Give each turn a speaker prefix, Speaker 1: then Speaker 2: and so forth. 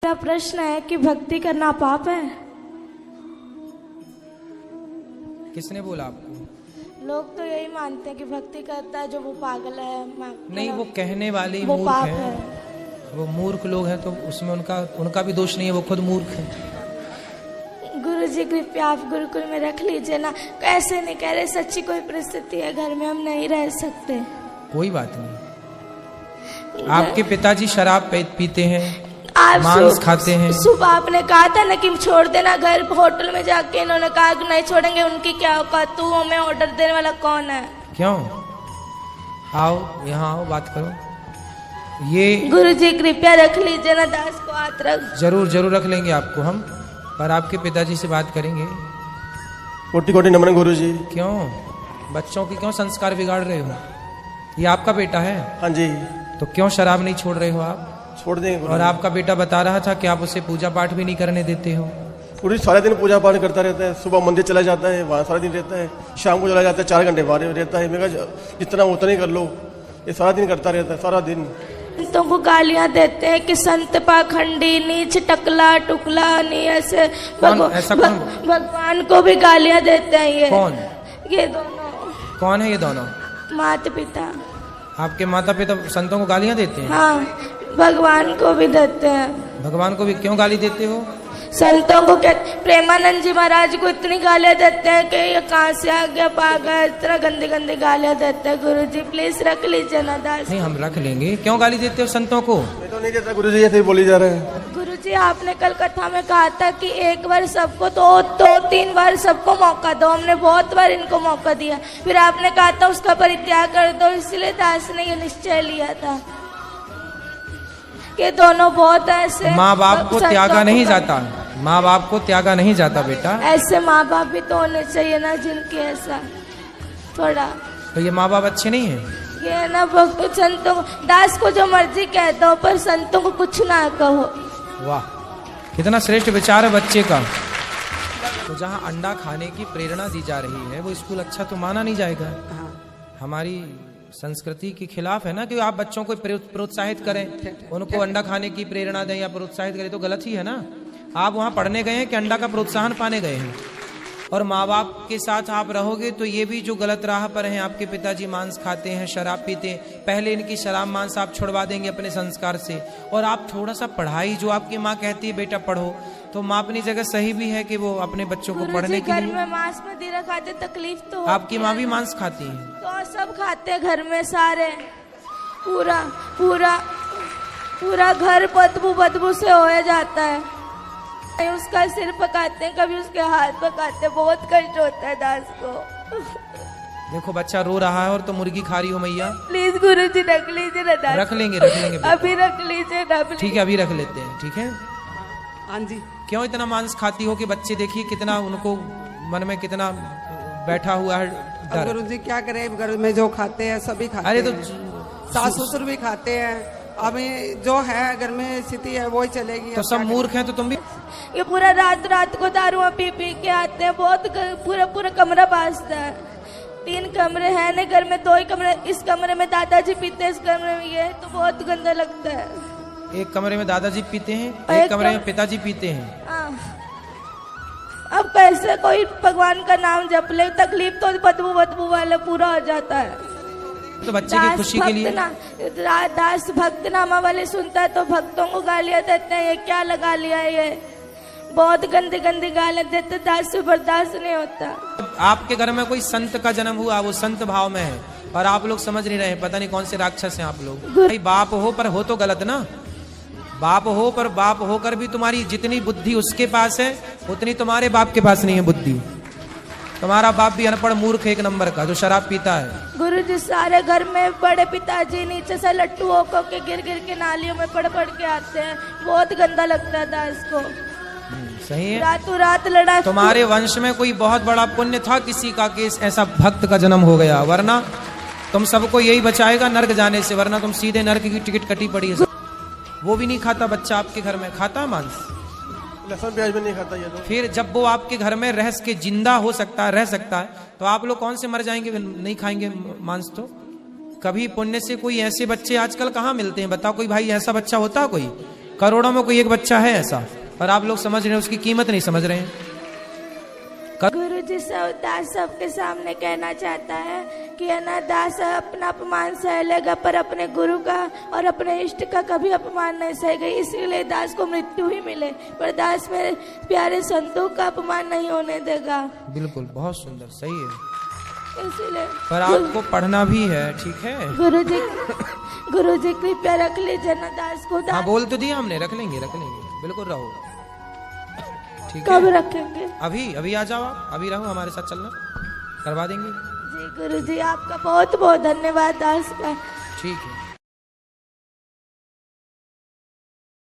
Speaker 1: मेरा प्रश्न है कि भक्ति करना पाप है?
Speaker 2: किसने बोला आपको?
Speaker 1: लोग तो यही मानते हैं कि भक्ति करता है जो वो पागल है।
Speaker 2: नहीं, वो कहने वाले
Speaker 1: वो
Speaker 2: मूर्ख
Speaker 1: पाप
Speaker 2: है।
Speaker 1: है।
Speaker 2: वो मूर्ख लोग हैं तो उसमें उनका भी दोष नहीं है, वो खुद मूर्ख है।
Speaker 1: गुरु जी कृपया आप गुरुकुल में रख लीजिए ना। कैसे नहीं कह रहे, सच्ची कोई परिस्थिति है घर में, हम नहीं रह सकते।
Speaker 2: कोई बात नहीं। आपके पिताजी शराब पीते हैं,
Speaker 1: आप
Speaker 2: मांस खाते हैं।
Speaker 1: सुबह आपने कहा था ना कि छोड़ देना घर, होटल में जाके इन्होंने कहा कि नहीं छोड़ेंगे। उनकी क्या औकात, तू हमें ऑर्डर देने वाला कौन है?
Speaker 2: क्यों? आओ यहाँ आओ, बात करो। ये
Speaker 1: गुरु जी कृपया रख लीजिए ना, दास को हाथ रख।
Speaker 2: जरूर रख लेंगे आपको हम, पर आपके पिताजी से बात करेंगे।
Speaker 3: कोटि कोटि नमन गुरु जी।
Speaker 2: क्यों बच्चों की क्यों संस्कार बिगाड़ रहे हो? ये आपका बेटा है?
Speaker 3: हाँ जी।
Speaker 2: तो क्यों शराब नहीं छोड़ रहे हो आप?
Speaker 3: छोड़ देंगे गुरु
Speaker 2: और
Speaker 3: जी।
Speaker 2: आपका बेटा बता रहा था कि आप उसे पूजा पाठ भी नहीं करने देते हो।
Speaker 3: गुरु जी सारा दिन पूजा पाठ करता रहता है, सुबह मंदिर चला जाता है, वहाँ सारा दिन रहता है, शाम को चला जाता है, 4 घंटे बाहर रहता है। मैं कहा जितना उतना ही कर लो, ये सारा दिन करता रहता है, सारा दिन।
Speaker 1: संतों को गालियां देते हैं कि संत पाखंडी, नीच, टकला टुकला, नहीं ऐसे।
Speaker 2: ऐसा कौन?
Speaker 1: भगवान को भी गालियां देते हैं ये।
Speaker 2: कौन?
Speaker 1: ये दोनों।
Speaker 2: कौन है ये दोनों?
Speaker 1: माता पिता।
Speaker 2: आपके माता पिता संतों को गालियां देते हैं?
Speaker 1: हाँ, भगवान को भी देते हैं।
Speaker 2: भगवान को भी क्यों गाली देते हो?
Speaker 1: संतों को प्रेमानंद जी महाराज को इतनी गालियां देते हैं कि ये कहाँ से आ गया पागल, इतना गंदी गंदी गालियां देते हैं। गुरु जी प्लीज रख लीजिए ना दास।
Speaker 2: नहीं, हम रख लेंगे। क्यों गाली देते हो संतों को?
Speaker 3: मैं तो नहीं देता गुरु जी, ऐसे ही बोली जा रहे हैं।
Speaker 1: गुरु जी आपने कल कथा में कहा था कि एक बार सबको तो 2-3 बार सबको मौका दो। हमने बहुत बार इनको मौका दिया, फिर आपने कहा था उसका परित्याग कर दो। इसलिए दास ने ये निश्चय लिया था कि दोनों बहुत ऐसे।
Speaker 2: माँ बाप को त्यागा नहीं जाता, माँ बाप को त्यागा नहीं जाता बेटा।
Speaker 1: ऐसे माँ बाप भी तो होने चाहिए ना जिनके ऐसा थोड़ा।
Speaker 2: तो ये माँ बाप अच्छे नहीं है?
Speaker 1: ये ना भक्त संतों दास को जो मर्जी कह दो, पर संतों को कुछ ना कहो।
Speaker 2: वाह, कितना श्रेष्ठ विचार है बच्चे का। तो जहाँ अंडा खाने की प्रेरणा दी जा रही है वो स्कूल अच्छा तो माना नहीं जाएगा। हमारी संस्कृति के खिलाफ है ना कि आप बच्चों को प्रोत्साहित करें, उनको अंडा खाने की प्रेरणा दें या प्रोत्साहित करें, तो गलत ही है ना। आप वहाँ पढ़ने गए हैं कि अंडा का प्रोत्साहन पाने गए हैं? और माँ बाप के साथ आप रहोगे तो ये भी जो गलत राह पर हैं, आपके पिताजी मांस खाते हैं, शराब पीते हैं, पहले इनकी शराब मांस आप छुड़वा देंगे अपने संस्कार से। और आप थोड़ा सा पढ़ाई, जो आपकी माँ कहती है बेटा पढ़ो, तो माँ अपनी जगह सही भी है कि वो अपने बच्चों को पढ़ने के
Speaker 1: घर
Speaker 2: लिए।
Speaker 1: में मांस मदिरा खाते तकलीफ तो
Speaker 2: आपकी माँ भी मांस खाती है?
Speaker 1: तो सब खाते हैं घर में सारे। पूरा पूरा पूरा घर बदबू से हो जाता है। कभी उसका सिर पकाते हैं, कभी उसके हाथ पकाते हैं। बहुत कष्ट होता है दास को।
Speaker 2: देखो बच्चा रो रहा है और तो मुर्गी खा रही हो मैया।
Speaker 1: प्लीज गुरु जी रख लीजिए ना दास।
Speaker 2: रख लेंगे बेटा।
Speaker 1: अभी रख लीजिए ना।
Speaker 2: ठीक है, अभी रख लेते हैं। ठीक है।
Speaker 4: हाँ जी।
Speaker 2: क्यों इतना मांस खाती हो कि बच्चे देखिए कितना उनको मन में कितना बैठा हुआ है डर।
Speaker 4: गुरु जी क्या करें, घर में जो खाते हैं सभी खाते
Speaker 2: अरे तो
Speaker 4: हैं। सास ससुर भी खाते हैं। अभी जो है घर में स्थिति है वो ही चलेगी।
Speaker 2: तो सब मूर्ख हैं तो तुम भी।
Speaker 1: ये पूरा रात को दारू पी के आते हैं। बहुत पूरा कमरा बाजता है। 3 कमरे हैं ना घर में, 2 ही कमरे। इस कमरे में दादाजी पीते हैं, इस कमरे में ये, तो बहुत गंदा लगता है।
Speaker 2: एक कमरे में दादाजी पीते हैं,
Speaker 1: एक
Speaker 2: एक कमरे में पिताजी पीते हैं।
Speaker 1: अब कैसे कोई भगवान का नाम जप ले? तकलीफ तो बदबू वाला पूरा हो जाता है।
Speaker 2: तो बच्चे की खुशी के लिए
Speaker 1: दास भक्त नामा वाले सुनता है तो भक्तों को गालियां देते हैं। ये क्या लगा लिया है, ये बहुत गंदी गालियां देते। दास से बर्दाश्त नहीं होता।
Speaker 2: आपके घर में कोई संत का जन्म हुआ, वो संत भाव में है, और आप लोग समझ नहीं रहे, पता नहीं कौन से राक्षस हैं आप लोग। भाई बाप हो पर हो तो गलत ना। बाप हो पर बाप होकर भी तुम्हारी जितनी बुद्धि उसके पास है उतनी तुम्हारे बाप के पास नहीं है बुद्धि। तुम्हारा बाप भी अनपढ़ मूर्ख 1 नंबर का, जो शराब पीता है। गुरु
Speaker 1: जी सारे घर में बड़े पिताजी नीचे से लट्टू होकर के गिर के नालियों में पड़ के आते हैं। बहुत गंदा लगता था इसको।
Speaker 2: सही है।
Speaker 1: रातों रात लड़ा।
Speaker 2: तुम्हारे वंश में कोई बहुत बड़ा पुण्य था किसी का कि ऐसा भक्त का जन्म हो गया, वरना तुम सबको यही बचाएगा नर्क जाने से, वरना तुम सीधे नर्क की टिकट कटी पड़ी है। वो भी नहीं खाता बच्चा आपके घर में? खाता मांस,
Speaker 3: लहसुन प्याज भी नहीं खाता ये तो।
Speaker 2: फिर जब वो आपके घर में रह के जिंदा हो सकता है, रह सकता है, तो आप लोग कौन से मर जाएंगे नहीं खाएंगे मांस? तो कभी पुण्य से कोई ऐसे बच्चे आजकल कहाँ मिलते हैं? बताओ कोई भाई ऐसा बच्चा होता कोई? करोड़ों में कोई एक बच्चा है ऐसा, और आप लोग समझ रहे हैं, उसकी कीमत नहीं समझ रहे हैं।
Speaker 1: गुरु जी से दास सबके सामने कहना चाहता है कि है ना, दास अपना अपमान सह लेगा पर अपने गुरु का और अपने इष्ट का कभी अपमान नहीं सहेगा। इसीलिए दास को मृत्यु ही मिले पर दास मेरे प्यारे संतों का अपमान नहीं होने देगा।
Speaker 2: बिल्कुल, बहुत सुंदर, सही है।
Speaker 1: इसीलिए
Speaker 2: पर आपको पढ़ना भी है, ठीक है।
Speaker 1: गुरु जी कृपया रख लीजिए ना दास को।
Speaker 2: हाँ, बोल तो दिया हमने, रख लेंगे रख लेंगे, बिल्कुल रहो, ठीक
Speaker 1: कब
Speaker 2: है।
Speaker 1: रखेंगे?
Speaker 2: अभी आ जाओ आप, अभी रहो, हमारे साथ चलना, करवा देंगे।
Speaker 1: जी गुरु जी, आपका बहुत बहुत धन्यवाद दास का।
Speaker 2: ठीक है।